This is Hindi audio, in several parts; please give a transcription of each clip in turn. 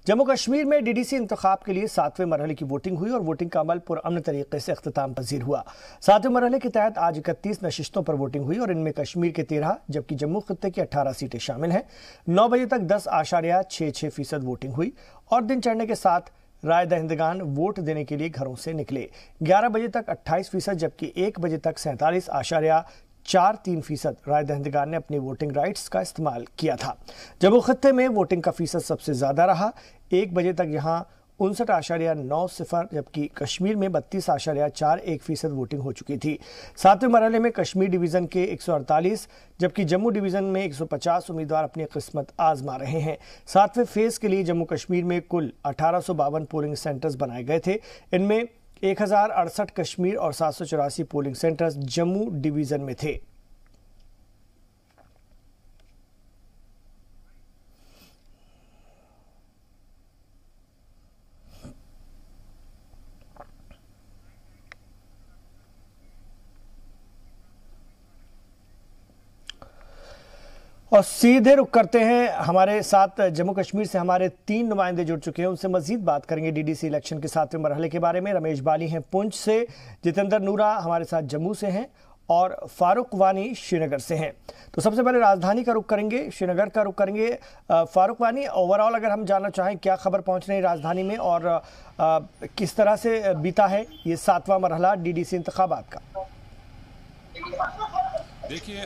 जम्मू कश्मीर में डीडीसी इंतखाब के लिए 7वें मरहले की वोटिंग हुई और वोटिंग का अमल पुरअमन तरीके से इख्तिताम पजीर हुआ। 7वें मरहले के तहत आज 31 नशिस्तों पर वोटिंग हुई और इनमें कश्मीर के 13 जबकि जम्मू खित्ते की 18 सीटें शामिल हैं। 9 बजे तक 10.66% वोटिंग हुई और दिन चढ़ने के साथ राय दहिंदगान वोट देने के लिए घरों से निकले। 11 बजे तक 28% जबकि 1 बजे तक 47.43% राय दहिंदगान ने अपनी वोटिंग राइट्स का इस्तेमाल किया था। जम्मू खित्ते में वोटिंग का फीसद सबसे ज्यादा रहा। 1 बजे तक यहां 59.90 जबकि कश्मीर में 32.41% वोटिंग हो चुकी थी। 7वें मरहले में कश्मीर डिवीजन के 148 जबकि जम्मू डिवीजन में 150 उम्मीदवार अपनी किस्मत आजमा रहे हैं। 7वें फेज के लिए जम्मू कश्मीर में कुल 1852 पोलिंग सेंटर्स बनाए गए थे। इनमें 1068 कश्मीर और 784 पोलिंग सेंटर्स जम्मू डिवीजन में थे। और सीधे रुख करते हैं, हमारे साथ जम्मू कश्मीर से हमारे 3 नुमाइंदे जुड़ चुके हैं। उनसे मजीद बात करेंगे डीडीसी इलेक्शन के 7वें मरहले के बारे में। रमेश बाली हैं पुंछ से, जितेंद्र नूरा हमारे साथ जम्मू से हैं और फारूक वानी श्रीनगर से हैं। तो सबसे पहले राजधानी का रुख करेंगे, श्रीनगर का रुख करेंगे। फारूक वानी, ओवरऑल अगर हम जानना चाहें क्या खबर पहुंच रही है राजधानी में और किस तरह से बीता है ये 7वां मरहला डीडीसी इंतखाबात का? देखिए,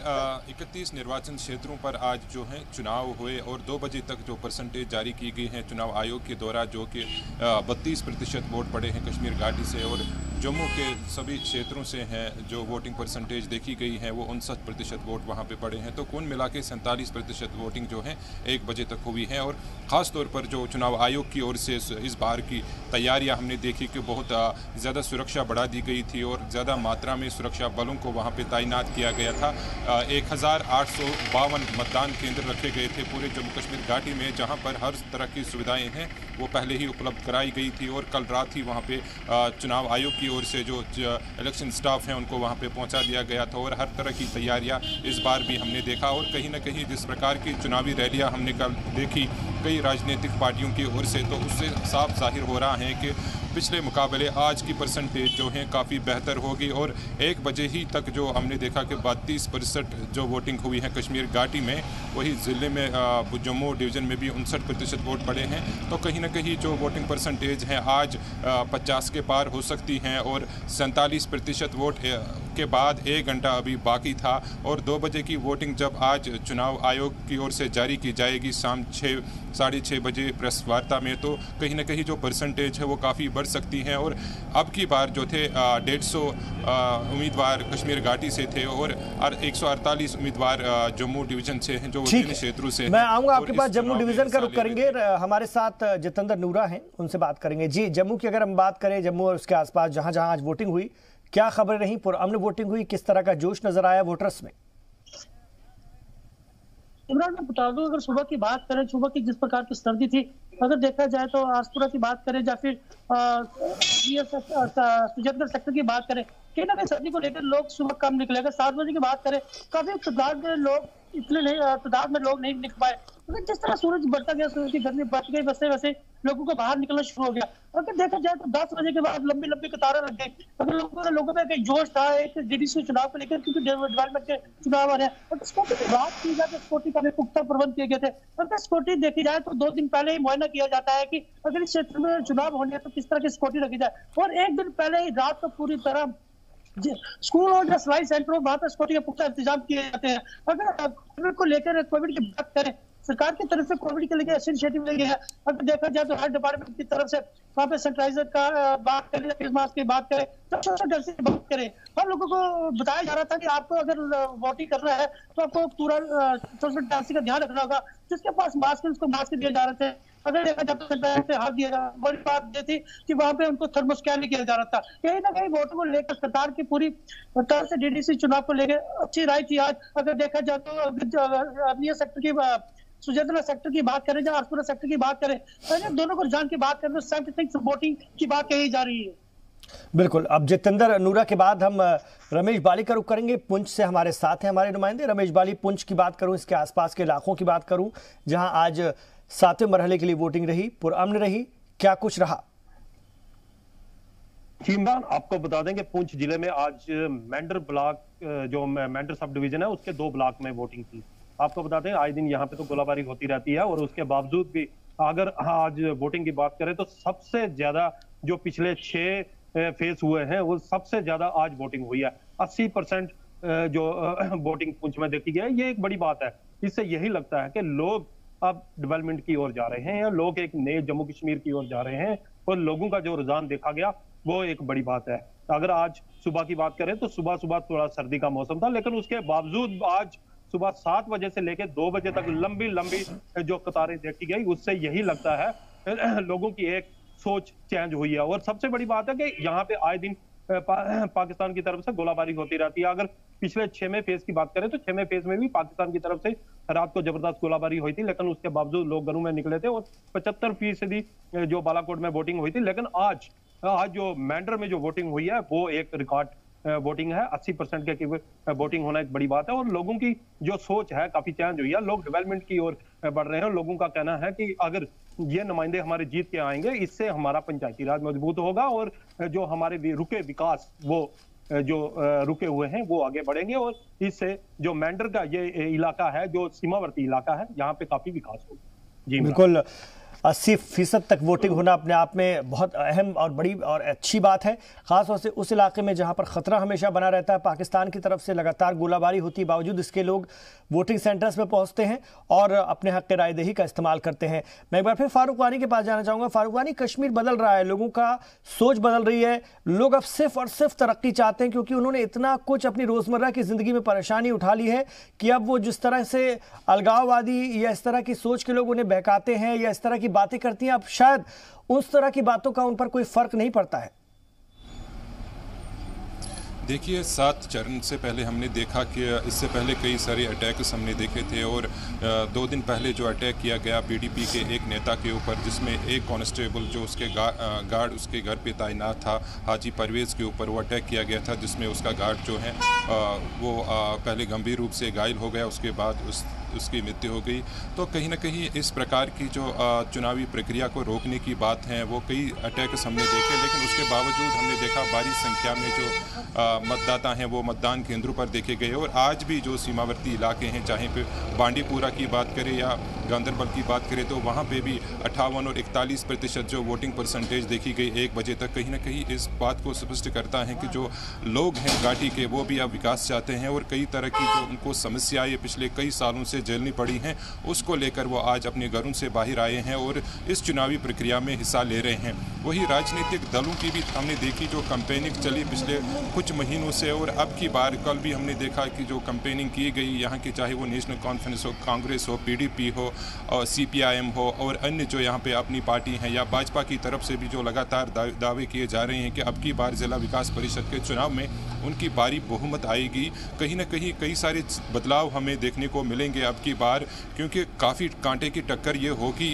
31 निर्वाचन क्षेत्रों पर आज जो है चुनाव हुए और 2 बजे तक जो परसेंटेज जारी की गई है चुनाव आयोग के द्वारा, जो कि 32% वोट पड़े हैं कश्मीर घाटी से और जम्मू के सभी क्षेत्रों से हैं। जो वोटिंग परसेंटेज देखी गई है वो 59% वोट वहां पे पड़े हैं। तो कुल मिला के 47% वोटिंग जो है 1 बजे तक हुई है। और ख़ास तौर पर जो चुनाव आयोग की ओर से इस बार की तैयारियां हमने देखी कि बहुत ज़्यादा सुरक्षा बढ़ा दी गई थी और ज़्यादा मात्रा में सुरक्षा बलों को वहाँ पर तैनात किया गया था। 1852 मतदान केंद्र रखे गए थे पूरे जम्मू कश्मीर घाटी में, जहां पर हर तरह की सुविधाएं हैं वो पहले ही उपलब्ध कराई गई थी। और कल रात ही वहां पे चुनाव आयोग की ओर से जो इलेक्शन स्टाफ है उनको वहां पे पहुंचा दिया गया था और हर तरह की तैयारियां इस बार भी हमने देखा। और कहीं ना कहीं जिस प्रकार की चुनावी रैलियाँ हमने कल देखी कई राजनीतिक पार्टियों की ओर से, तो उससे साफ जाहिर हो रहा है कि पिछले मुकाबले आज की परसेंटेज जो है काफ़ी बेहतर होगी। और 1 बजे ही तक जो हमने देखा कि 32% जो वोटिंग हुई है कश्मीर घाटी में, वही ज़िले में जम्मू डिवीज़न में भी 59% वोट पड़े हैं। तो कहीं ना कहीं जो वोटिंग परसेंटेज है आज 50 के पार हो सकती हैं। और 47% वोट के बाद 1 घंटा अभी बाकी था और 2 बजे की वोटिंग जब आज चुनाव आयोग की ओर से जारी की जाएगी शाम 6-6:30 बजे प्रेस वार्ता में, तो कहीं ना कहीं जो परसेंटेज है वो काफ़ी बढ़ सकती हैं। और अब की बार जो थे 150 उम्मीदवार कश्मीर घाटी से थे और 148 उम्मीदवार जम्मू डिवीजन से हैं जो विभिन्न क्षेत्रों से। मैं आऊंगा आपके पास, जम्मू डिवीजन का रुख करेंगे। हमारे साथ जितेंद्र नूरा हैं, उनसे बात करेंगे। जी, जम्मू की अगर हम बात करें, जम्मू और उसके आसपास जहां जहां आज वोटिंग हुई, क्या खबरें रही? पुरअमन वोटिंग हुई, किस तरह का जोश नजर आया वोटर्स में? इमरान, मैं बता दूं, अगर सुबह की बात करें, सुबह की जिस प्रकार की सर्दी थी, अगर देखा जाए तो आसपुरा की बात करें या फिर सुजानगढ़ सेक्टर की बात करें, कहीं ना कहीं सर्दी को लेकर लोग सुबह कम निकले। अगर 7 बजे की बात करें, काफी तादाद में लोग नहीं निकल पाए। अगर जिस तरह सूरज बढ़ता गया, सूरज की गर्मी बढ़ गई, वैसे वैसे लोगों को बाहर निकलना शुरू हो गया। अगर देखा जाए तो 10 बजे के बाद लंबी लंबी कतारें लग गई। अगर लोगों में एक जोश था एक डीडीसी चुनाव को लेकर, क्योंकि डेवलपमेंट के चुनाव आ रहे हैं। और सिक्योरिटी की बात की जाए तो सिक्योरिटी का भी पुख्ता प्रबंध किए गए थे। अगर सिक्योरिटी देखी जाए तो 2 दिन पहले ही मुआयना किया जाता है कि अगर इस क्षेत्र में चुनाव होने हैं तो किस तरह की सिक्योरिटी रखी जाए। और 1 दिन पहले ही रात को पूरी तरह स्कूल और सिलाई सेंटर वहां पर सिक्योरिटी के पुख्ता इंतजाम किए जाते हैं। अगर कोविड को लेकर कोविड की बात करें, सरकार की तरफ से कोविड के लिए ऐसी इनिशिएटिव ली गई है। अगर देखा जाए तो हेल्थ डिपार्टमेंट की तरफ से वहाँ पे सैनिटाइजर का बात करें, फेस मास्क की बात करें, तो सोशल डिस्टेंसिंग की बात करें, हम लोगों को बताया जा रहा था कि आपको अगर वोटिंग करना है तो आपको पूरा सोशल डिस्टेंसिंग का ध्यान रखना होगा। जिसके पास मास्क है उसको मास्क दिए जा रहे थे। अगर देखा जाए तो सैनिटाइजर से हाथ दिया जा रहा। बड़ी बात ये थी कि वहाँ पे उनको थर्मोस्कैन किया जा रहा था। कहीं ना कहीं वोटों को लेकर सरकार की पूरी तरह से डीडीसी चुनाव को लेकर अच्छी राय थी आज। अगर देखा जाए तो अर्निया सेक्टर की सुजानगढ़ सेक्टर की बात करें या आसपुरा सेक्टर की बात करें, दोनों को रुझान की बात करें तो 76 वोटिंग की बात कही जा रही है। बिल्कुल। अब जितेंद्र नूरा के बाद हम रमेश बाली का रुख करेंगे। पुंछ से हमारे साथ हैं हमारे नुमाइंदे। रमेश बाली, पुंछ की बात करूं, इसके आसपास के इलाकों की बात करूं जहां आज सातवें मरहले के लिए वोटिंग रही, पुरअमन रही, क्या कुछ रहा? जी इमरान, आपको बता दें कि पुंछ जिले में आज मेंढर ब्लॉक, जो मेंढर सब डिवीजन है, उसके 2 ब्लॉक में वोटिंग थी। आपको बता दें आए दिन यहाँ पे तो गोलाबारी होती रहती है, और उसके बावजूद भी अगर आज वोटिंग की बात करें तो सबसे ज्यादा जो पिछले 6 फेज हुए हैं वो सबसे ज्यादा आज वोटिंग हुई है। 80% जो वोटिंग पुंछ में देखी गई है, ये एक बड़ी बात है। इससे यही लगता है कि लोग अब डेवलपमेंट की ओर जा रहे हैं, या लोग एक नए जम्मू कश्मीर की ओर जा रहे हैं, और लोगों का जो रुझान देखा गया वो एक बड़ी बात है। अगर आज सुबह की बात करें तो सुबह सुबह थोड़ा सर्दी का मौसम था, लेकिन उसके बावजूद आज सुबह 7 बजे से लेकर 2 बजे तक लंबी लंबी जो कतारें देखी गई, उससे यही लगता है लोगों की एक सोच चेंज हुई है। और सबसे बड़ी बात है कि यहाँ पे आए दिन पाकिस्तान की तरफ से गोलाबारी होती रहती है। अगर पिछले 6वें फेज की बात करें तो 6वें फेज में भी पाकिस्तान की तरफ से रात को जबरदस्त गोलाबारी हुई थी, लेकिन उसके बावजूद लोग घरों में निकले थे, और 75% जो बालाकोट में वोटिंग हुई थी। लेकिन आज जो मेंढर में जो वोटिंग हुई है वो एक रिकॉर्ड वोटिंग है। 80% के करीब वोटिंग होना एक बड़ी बात है, और लोगों की जो सोच है काफी चेंज हुई है। लोग डेवलपमेंट की ओर बढ़ रहे हैं। लोगों का कहना है कि अगर ये नुमाइंदे हमारे जीत के आएंगे, इससे हमारा पंचायती राज मजबूत होगा, और जो हमारे रुके विकास वो जो रुके हुए हैं वो आगे बढ़ेंगे, और इससे जो मेंढर का ये इलाका है, जो सीमावर्ती इलाका है, यहाँ पे काफी विकास होगा। जी बिल्कुल, 80% तक वोटिंग होना अपने आप में बहुत अहम और बड़ी और अच्छी बात है, खासतौर से उस इलाके में जहां पर खतरा हमेशा बना रहता है। पाकिस्तान की तरफ से लगातार गोलाबारी होती बावजूद इसके लोग वोटिंग सेंटर्स में पहुंचते हैं और अपने हक रायदही का इस्तेमाल करते हैं। मैं एक बार फिर फारूक वानी के पास जाना चाहूंगा। फारूक वानी, कश्मीर बदल रहा है, लोगों का सोच बदल रही है, लोग अब सिर्फ और सिर्फ तरक्की चाहते हैं, क्योंकि उन्होंने इतना कुछ अपनी रोजमर्रा की जिंदगी में परेशानी उठा ली है कि अब वो जिस तरह से अलगाववादी या इस तरह की सोच के लोग उन्हें बहकाते हैं या इस तरह की बातें करती हैं, अब शायद उस तरह की बातों का उन पर कोई फर्क नहीं पड़ता है। देखिए, 7 चरण से पहले हमने देखा कि इससे पहले कई सारे अटैक्स हमने देखे थे, और 2 दिन पहले जो अटैक किया गया पीडीपी के एक नेता के ऊपर, जिसमें एक कांस्टेबल जो उसके गार्ड उसके घर पे तैनात था, हाजी परवेज़ के ऊपर वो अटैक किया गया था, जिसमें उसका गार्ड जो है वो पहले गंभीर रूप से घायल हो गया, उसके बाद उसकी मृत्यु हो गई। तो कहीं ना कहीं इस प्रकार की जो चुनावी प्रक्रिया को रोकने की बात है, वो कई अटैक्स हमने देखे, लेकिन उसके बावजूद हमने देखा भारी संख्या में जो मतदाता हैं वो मतदान केंद्रों पर देखे गए। और आज भी जो सीमावर्ती इलाके हैं, चाहे पे बांडीपुरा की बात करें या गांदरबल की बात करें, तो वहाँ पे भी 58 और 41% जो वोटिंग परसेंटेज देखी गई 1 बजे तक, कहीं ना कहीं इस बात को स्पष्ट करता है कि जो लोग हैं घाटी के, वो भी अब विकास चाहते हैं, और कई तरह की जो उनको समस्याएं पिछले कई सालों से झेलनी पड़ी हैं, उसको लेकर वो आज अपने घरों से बाहर आए हैं और इस चुनावी प्रक्रिया में हिस्सा ले रहे हैं। वही राजनीतिक दलों की भी हमने देखी जो कैंपेनिंग चली पिछले कुछ महीनों से, और अब की बार कल भी हमने देखा कि जो कैंपेनिंग की गई यहाँ की, चाहे वो नेशनल कॉन्फ्रेंस हो, कांग्रेस हो, पीडीपी हो और सीपीआईएम हो, और अन्य जो यहाँ पे अपनी पार्टी हैं, या भाजपा की तरफ से भी जो लगातार दावे किए जा रहे हैं कि अब की बार जिला विकास परिषद के चुनाव में उनकी भारी बहुमत आएगी। कहीं ना कहीं कई सारे बदलाव हमें देखने को मिलेंगे अब की बार, क्योंकि काफ़ी कांटे की टक्कर ये होगी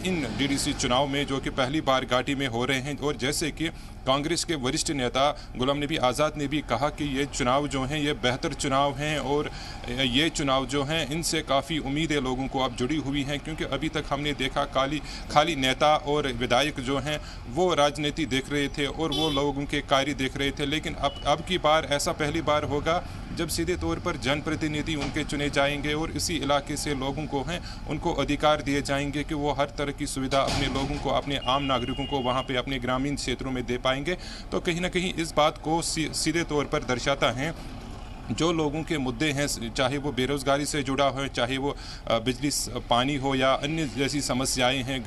इन डीडीसी चुनाव में, जो कि पहली बार घाटी में हो रहे हैं। और जैसे कि कांग्रेस के वरिष्ठ नेता गुलाम नबी आज़ाद ने भी कहा कि ये चुनाव जो हैं ये बेहतर चुनाव हैं, और ये चुनाव जो हैं इनसे काफ़ी उम्मीदें लोगों को अब जुड़ी हुई हैं, क्योंकि अभी तक हमने देखा खाली नेता और विधायक जो हैं वो राजनीति देख रहे थे और वो लोगों के कार्य देख रहे थे। लेकिन अब की बार ऐसा पहली बार होगा जब सीधे तौर पर जनप्रतिनिधि उनके चुने जाएंगे, और इसी इलाके से लोगों को हैं उनको अधिकार दिए जाएंगे कि वो हर तरह की सुविधा अपने लोगों को, अपने आम नागरिकों को वहाँ पे अपने ग्रामीण क्षेत्रों में दे पाएंगे। तो कहीं ना कहीं इस बात को सीधे तौर पर दर्शाता है जो लोगों के मुद्दे हैं, चाहे वो बेरोज़गारी से जुड़ा हो, चाहे वो बिजली पानी हो या अन्य जैसी समस्याएं हैं,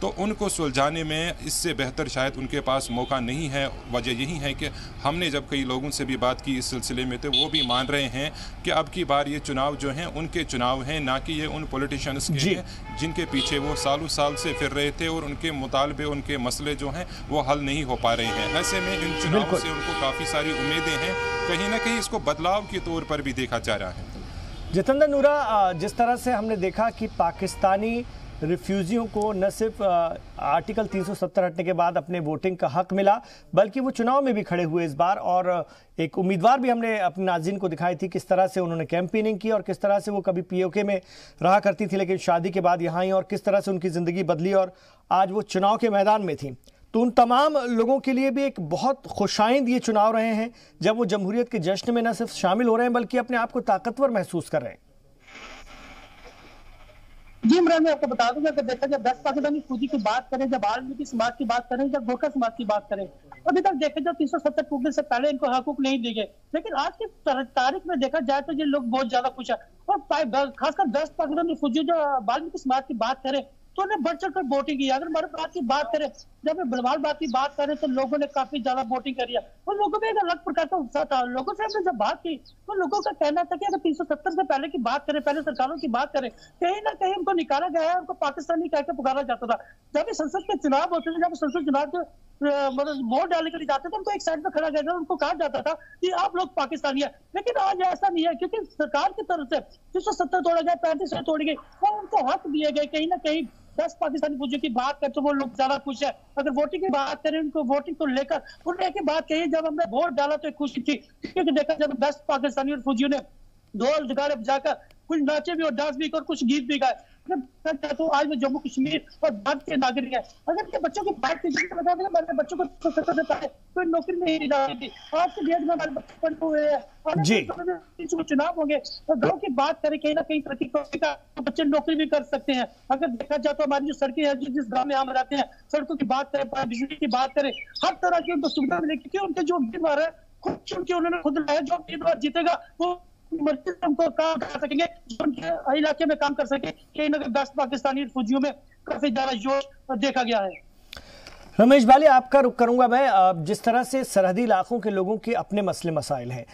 तो उनको सुलझाने में इससे बेहतर शायद उनके पास मौका नहीं है। वजह यही है कि हमने जब कई लोगों से भी बात की इस सिलसिले में, तो वो भी मान रहे हैं कि अब की बार ये चुनाव जो हैं उनके चुनाव हैं, ना कि ये उन पॉलिटिशियंस के हैं जिनके पीछे वो सालों साल से फिर रहे थे और उनके मुतालबे, उनके मसले जो हैं वो हल नहीं हो पा रहे हैं। ऐसे में इन चुनावों से उनको काफ़ी सारी उम्मीदें हैं, कहीं ना कहीं इसको बदलाव के तौर पर भी देखा जा रहा है। जितेंद्र नूरा, जिस तरह से हमने देखा कि पाकिस्तानी रिफ्यूजियों को न सिर्फ आर्टिकल 370 हटने के बाद अपने वोटिंग का हक मिला, बल्कि वो चुनाव में भी खड़े हुए इस बार। और एक उम्मीदवार भी हमने अपने नाज़रीन को दिखाई थी किस तरह से उन्होंने कैंपेनिंग की और किस तरह से वो कभी पीओके में रहा करती थी लेकिन शादी के बाद यहाँ आई और किस तरह से उनकी ज़िंदगी बदली और आज वो चुनाव के मैदान में थी। तो उन तमाम लोगों के लिए भी एक बहुत खुशाइंद ये चुनाव रहे हैं जब वो जमहूरियत के जश्न में न सिर्फ शामिल हो रहे हैं बल्कि अपने आप को ताकतवर महसूस कर रहे हैं। जी इमरान, मैं आपको बता दूंगा कि देखा जब 10 पाकिस्तानी फौजी की बात करें, जब वाल्मीकि समाज की बात करें, जब गोरखा समाज की बात करें, अभी तक देखे जो 370 टूटने से पहले इनको हकूक नहीं दिए गए। लेकिन आज की तारीख में देखा जाए तो ये लोग बहुत ज्यादा खुश है। और खासकर 10 पाकिस्तानी फौजी जो वाल्मीकि समाज की बात करें तो उन्हें बढ़ चढ़ कर वोटिंग की। अगर हमारे बात की बात करें, जब बलवाल बात की बात करें तो लोगों ने काफी ज्यादा वोटिंग करी है और लोगों में एक अलग प्रकार का उत्साह था। लोगों से हमने जब बात की तो लोगों का कहना था कि अगर 370 से पहले की बात करें, पहले सरकारों की बात करें, कहीं ना कहीं उनको निकाला गया है, उनको पाकिस्तानी कहकर पुकारा जाता था। जब संसद के चुनाव होते थे, जब संसद चुनाव मतलब वोट डालने के लिए जाते थे, उनको एक साइड में खड़ा किया, उनको कहा जाता था कि आप लोग पाकिस्तानी है। लेकिन आज ऐसा नहीं है, क्योंकि सरकार की तरफ से 370 तोड़ा गया, 35 तोड़ी गई और उनको हक दिए गए। कहीं ना कहीं 10 पाकिस्तानी फौजियों की बात करें तो वो लोग ज्यादा खुश है। अगर वोटिंग की बात करें, उनको वोटिंग को लेकर उन्होंने एक ही बात कही, जब हमने वोट डाला तो खुशी थी, क्योंकि देखा जब 10 पाकिस्तानी और फौजियों ने ढोल जगाड़े बजाकर कुछ नाचे भी और डांस भी और कुछ गीत भी गाए। तो आज वो जम्मू कश्मीर और भारत के नागरिक है। अगर के बच्चों की बात की बता दें, हमारे बच्चों को कोई नौकरी नहीं डाली थी, आज के डेट में हमारे बच्चे पढ़े हुए हैं। चुनाव होंगे तो गाँव की बात करें, कहीं ना कहीं तरक्की का बच्चे नौकरी भी कर सकते हैं। अगर देखा जाए तो हमारी जो सड़कें हैं, जिस गाँव में हम रहते हैं, सड़कों की बात करें, बिजली की बात करें, हर तरह की उनको सुविधा मिलेगी, क्योंकि उनके जो उम्मीदवार है खुद चुनके उन्होंने खुद लाया। जो उम्मीदवार जीतेगा वो हमको काम कर सकेंगे, जो उनके इलाके में काम कर सके। कहीं ना कहीं 10 पाकिस्तानी फौजियों में काफी ज्यादा जोश देखा गया है। रमेश भाली, आपका रुख करूंगा मैं। जिस तरह से सरहदी इलाकों के लोगों के अपने मसले मसाइल हैं,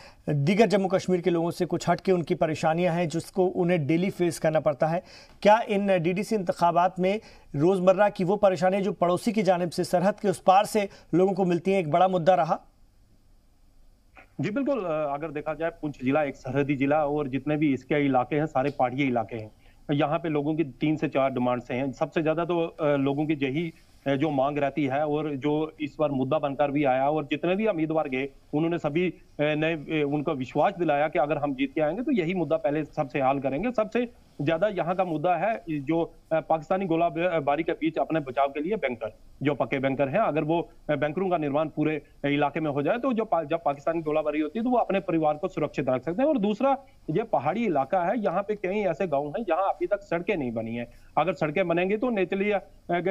दीगर जम्मू कश्मीर के लोगों से कुछ हट के उनकी परेशानियां हैं जिसको उन्हें डेली फेस करना पड़ता है, क्या इन डीडीसी इंतखाबात में रोजमर्रा की वो परेशानियां जो पड़ोसी की जानिब से सरहद के उस पार से लोगों को मिलती हैं एक बड़ा मुद्दा रहा? जी बिल्कुल, अगर देखा जाए पुंछ जिला एक सरहदी जिला और जितने भी इसके इलाके हैं सारे पहाड़ी इलाके हैं। यहाँ पे लोगों की 3 से 4 डिमांड्स हैं। सबसे ज्यादा तो लोगों की यही जो मांग रहती है और जो इस बार मुद्दा बनकर भी आया, और जितने भी उम्मीदवार गए उन्होंने सभी ने उनको विश्वास दिलाया कि अगर हम जीत के आएंगे तो यही मुद्दा पहले सबसे हल करेंगे। सबसे ज्यादा यहाँ का मुद्दा है जो पाकिस्तानी गोलाबारी के बीच अपने बचाव के लिए बैंकर, जो पक्के बैंकर हैं, अगर वो बैंकरों का निर्माण पूरे इलाके में हो जाए तो जब पाकिस्तानी गोलाबारी होती है तो वो अपने परिवार को सुरक्षित रख सकते हैं। और दूसरा, ये पहाड़ी इलाका है, यहाँ पे कई ऐसे गाँव हैं जहाँ अभी तक सड़कें नहीं बनी है। अगर सड़कें बनेंगी तो नेचुरली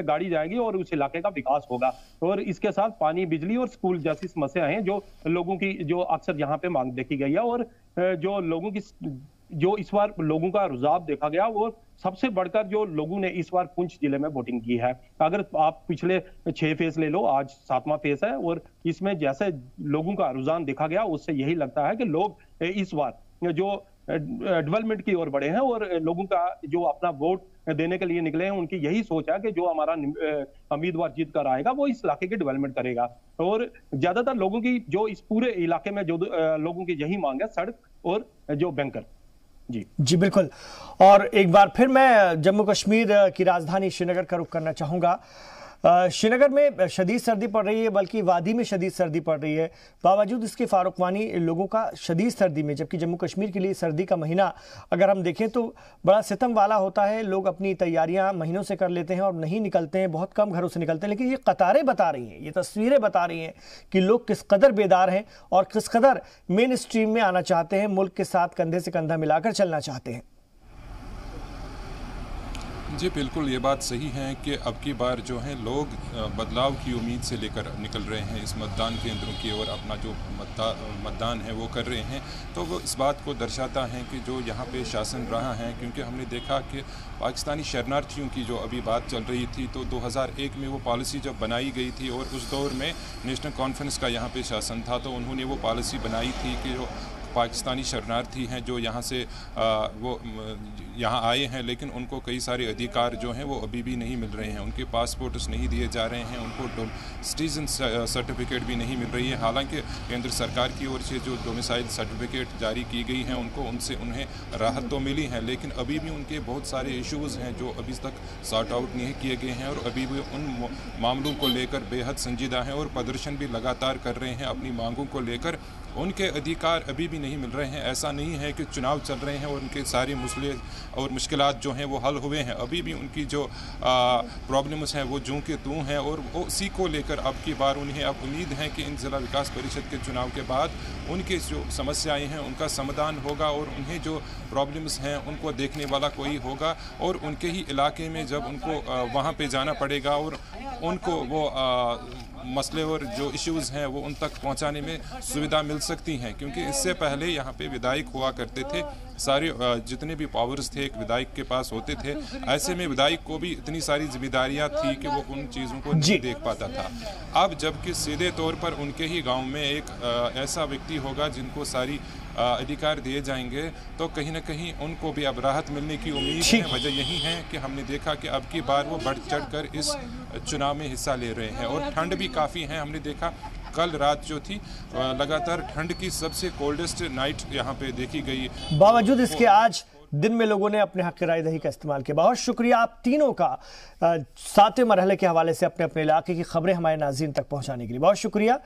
गाड़ी जाएगी और उस इलाके का विकास होगा। और इसके साथ पानी, बिजली और स्कूल जैसी समस्या हैं जो लोगों की जो अक्सर यहाँ पे मांग देखी गई है। और जो लोगों की जो इस बार लोगों का रुझाव देखा गया, वो सबसे बढ़कर जो लोगों ने इस बार पुंछ जिले में वोटिंग की है। अगर आप पिछले 6 फेज ले लो, आज 7वां फेज है, और इसमें जैसे लोगों का रुझान देखा गया उससे यही लगता है कि लोग इस बार जो डेवलपमेंट की ओर बढ़े हैं और लोगों का जो अपना वोट देने के लिए निकले हैं, उनकी यही सोच है कि जो हमारा उम्मीदवार जीत कर आएगा वो इस इलाके की डेवलपमेंट करेगा। और ज्यादातर लोगों की जो इस पूरे इलाके में जो लोगों की यही मांग है, सड़क और जो बैंकर। जी बिल्कुल। और एक बार फिर मैं जम्मू कश्मीर की राजधानी श्रीनगर का रुख करना चाहूँगा। श्रीनगर में शदीद सर्दी पड़ रही है, बल्कि वादी में शदीद सर्दी पड़ रही है। बावजूद इसके फारुकवानी लोगों का शदीद सर्दी में, जबकि जम्मू कश्मीर के लिए सर्दी का महीना अगर हम देखें तो बड़ा सितम वाला होता है। लोग अपनी तैयारियां महीनों से कर लेते हैं और नहीं निकलते हैं, बहुत कम घरों से निकलते हैं। लेकिन ये कतारें बता रही हैं, ये तस्वीरें बता रही हैं कि लोग किस कदर बेदार हैं और किस कदर मेन स्ट्रीम में आना चाहते हैं, मुल्क के साथ कंधे से कंधा मिलाकर चलना चाहते हैं। जी बिल्कुल, ये बात सही है कि अब की बार जो है लोग बदलाव की उम्मीद से लेकर निकल रहे हैं इस मतदान केंद्रों की ओर, अपना जो मतदान है वो कर रहे हैं। तो वो इस बात को दर्शाता है कि जो यहाँ पे शासन रहा है, क्योंकि हमने देखा कि पाकिस्तानी शरणार्थियों की जो अभी बात चल रही थी तो 2001 में वो पॉलिसी जब बनाई गई थी और उस दौर में नेशनल कॉन्फ्रेंस का यहाँ पे शासन था, तो उन्होंने वो पॉलिसी बनाई थी कि जो पाकिस्तानी शरणार्थी हैं जो यहाँ से वो यहाँ आए हैं, लेकिन उनको कई सारे अधिकार जो हैं वो अभी भी नहीं मिल रहे हैं। उनके पासपोर्ट्स नहीं दिए जा रहे हैं, उनको सिटीजन सर्टिफिकेट भी नहीं मिल रही है। हालांकि केंद्र सरकार की ओर से जो डोमिसाइल सर्टिफिकेट जारी की गई हैं उन्हें राहत तो मिली है, लेकिन अभी भी उनके बहुत सारे इश्यूज़ हैं जो अभी तक सॉर्ट आउट नहीं किए गए हैं और अभी भी उन मामलों को लेकर बेहद संजीदा हैं और प्रदर्शन भी लगातार कर रहे हैं अपनी मांगों को लेकर। उनके अधिकार अभी भी नहीं मिल रहे हैं। ऐसा नहीं है कि चुनाव चल रहे हैं और उनके सारे मसले और मुश्किलात जो हैं वो हल हुए हैं। अभी भी उनकी जो प्रॉब्लम्स हैं वो जूं के तूं हैं और वो उसी को लेकर अब की बार उन्हें अब उम्मीद है कि इन ज़िला विकास परिषद के चुनाव के बाद उनके जो समस्याएं हैं उनका समाधान होगा और उन्हें जो प्रॉब्लम्स हैं उनको देखने वाला कोई होगा और उनके ही इलाके में जब उनको वहाँ पे जाना पड़ेगा और उनको वो मसले और जो इश्यूज़ हैं वो उन तक पहुंचाने में सुविधा मिल सकती हैं, क्योंकि इससे पहले यहाँ पे विधायक हुआ करते थे। सारे जितने भी पावर्स थे एक विधायक के पास होते थे। ऐसे में विधायक को भी इतनी सारी जिम्मेदारियां थी कि वो उन चीज़ों को नहीं देख पाता था। अब जबकि सीधे तौर पर उनके ही गाँव में एक ऐसा व्यक्ति होगा जिनको सारी अधिकार दिए जाएंगे, तो कहीं ना कहीं उनको भी अब राहत मिलने की उम्मीद है। वजह यही है कि हमने देखा कि अब की बार वो बढ़ चढ़कर इस चुनाव में हिस्सा ले रहे हैं और ठंड भी काफ़ी है। हमने देखा कल रात जो थी लगातार ठंड की सबसे कोल्डेस्ट नाइट यहाँ पे देखी गई। बावजूद इसके आज दिन में लोगों ने अपने हक की राय दही का इस्तेमाल किया। बहुत शुक्रिया आप तीनों का 7वें मरहले के हवाले से अपने अपने इलाके की खबरें हमारे नाज़रीन तक पहुँचाने के लिए। बहुत शुक्रिया।